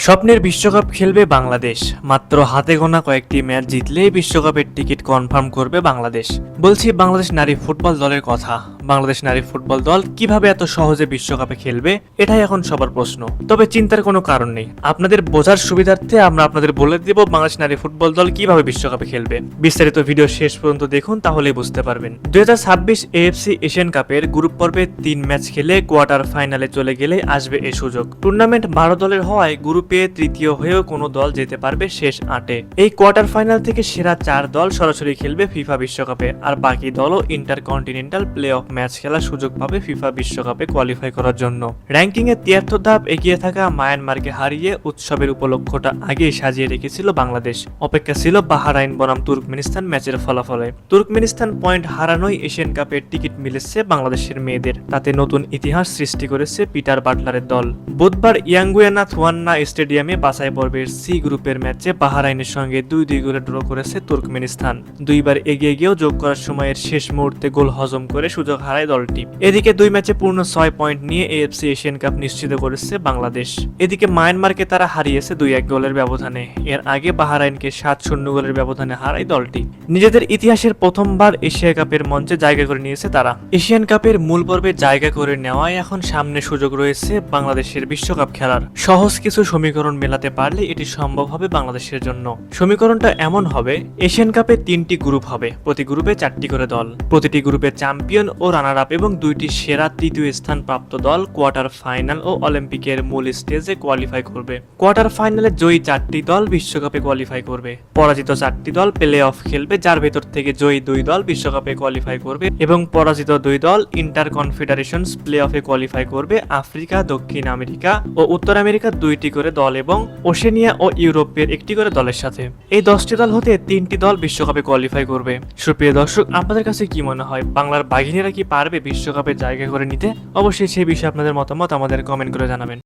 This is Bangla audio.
স্বপ্নের বিশ্বকাপ খেলবে বাংলাদেশ। মাত্র হাতে গোনা কয়েকটি ম্যাচ জিতলেই বিশ্বকাপের টিকিট কনফার্ম করবে বাংলাদেশ। বলছি বাংলাদেশ নারী ফুটবল দলের কথা। বাংলাদেশ নারী ফুটবল দল কিভাবে এত সহজে বিশ্বকাপে খেলবে, এটাই এখন সবার প্রশ্ন। তবে চিন্তার কোনো কারণ নেই, আপনাদের বোঝার সুবিধার্থে আমরা আপনাদের বলে দেব বাংলাদেশ নারী ফুটবল দল কিভাবে বিশ্বকাপে খেলবে। বিস্তারিত ভিডিও শেষ পর্যন্ত দেখুন, তাহলেই বুঝতে পারবেন। 2026 AFC এশিয়ান কাপের গ্রুপ পর্বে 3 ম্যাচ খেলে কোয়ার্টার ফাইনালে চলে গেলে আসবে এই সুযোগ। টুর্নামেন্ট 12 দলের হওয়ায় গ্রুপে তৃতীয় হয়েও কোনো দল যেতে পারবে শেষ 8-এ। এই কোয়ার্টার ফাইনাল থেকে সেরা 4 দল সরাসরি খেলবে ফিফা বিশ্বকাপে, আর বাকি দলও ইন্টারকন্টিনেন্টাল প্লে অফ ম্যাচ খেলার সুযোগ পাবে ফিফা বিশ্বকাপে কোয়ালিফাই করার জন্য। র্যাঙ্কিং এ 73 ধাপ এগিয়ে থাকা মায়ানমারকে হারিয়ে উৎসবের উপলক্ষটা আগেই সাজিয়ে রেখেছিল বাংলাদেশ। অপেক্ষা ছিল বাহরাইন বনাম তুর্কমেনিস্তান ম্যাচের ফলাফলে। তুর্কমেনিস্তান পয়েন্ট হারানোই এশিয়ান কাপের টিকিট মিলেছে বাংলাদেশের মেয়েদের। তাতে নতুন ইতিহাস সৃষ্টি করেছে পিটার বাটলারের দল। বুধবার ইয়াঙ্গুয়ানা থুয়ান্না স্টেডিয়ামে বাছাই পর্বের সি গ্রুপের ম্যাচে বাহরাইনের সঙ্গে 2-2 গোলে ড্র করেছে তুর্কমেনিস্তান। দুইবার এগিয়ে গিয়েও যোগ করার সময়ের শেষ মুহূর্তে গোল হজম করে সুযোগ হারায় দলটি। এদিকে 2 ম্যাচে পূর্ণ 6 পয়েন্ট নিয়ে AFC এশিয়ান কাপ নিশ্চিত করেছে বাংলাদেশ। এদিকে মায়ানমারকে তারা হারিয়েছে 2-1 গোলের ব্যবধানে। এর আগে বাহরাইনকে 7-0 গোলের ব্যবধানে হারায় দলটি। নিজেদের ইতিহাসের প্রথমবার এশিয়া কাপের মঞ্চে জায়গা করে নিয়েছে তারা। এশিয়ান কাপের মূল পর্বে জায়গা করে নেওয়ায় এখন সামনে সুযোগ রয়েছে বাংলাদেশের বিশ্বকাপ খেলার। সহজ কিছু সমীকরণ মেলাতে পারলে এটি সম্ভব হবে বাংলাদেশের জন্য। সমীকরণটা এমন হবে, এশিয়ান কাপে 3টি গ্রুপ হবে, প্রতি গ্রুপে 4টি করে দল। প্রতিটি গ্রুপে চ্যাম্পিয়ন ও রানার আপ এবং 2টি সেরা তৃতীয় স্থান প্রাপ্ত দল কোয়ার্টার ফাইনাল ও অলিম্পিকের মূল স্টেজে কোয়ালিফাই করবে। কোয়ার্টার ফাইনালে জয়ী 4টি দল বিশ্বকাপে কোয়ালিফাই করবে। পরাজিত 4টি দল প্লে অফ খেলবে, যার ভেতর থেকে জয়ী 2 দল বিশ্বকাপে কোয়ালিফাই করবে এবং পরাজিত 2 দল ইন্টার কনফেডারেশনস প্লে অফে কোয়ালিফাই করবে। আফ্রিকা, দক্ষিণ আমেরিকা ও উত্তর আমেরিকা 2টি করে দল এবং ওশেনিয়া ও ইউরোপের 1টি করে দলের সাথে। এই 10টি দল হতে 3টি দল বিশ্বকাপে কোয়ালিফাই করবে। সুপ্রিয় দর্শক, আপনাদের কাছে কি মনে হয়, বাংলার বাঘিনীরা কি পারবে বিশ্বকাপে জায়গা করে নিতে? অবশ্যই সেই বিষয়ে আপনাদের মতামত আমাদের কমেন্ট করে জানাবেন।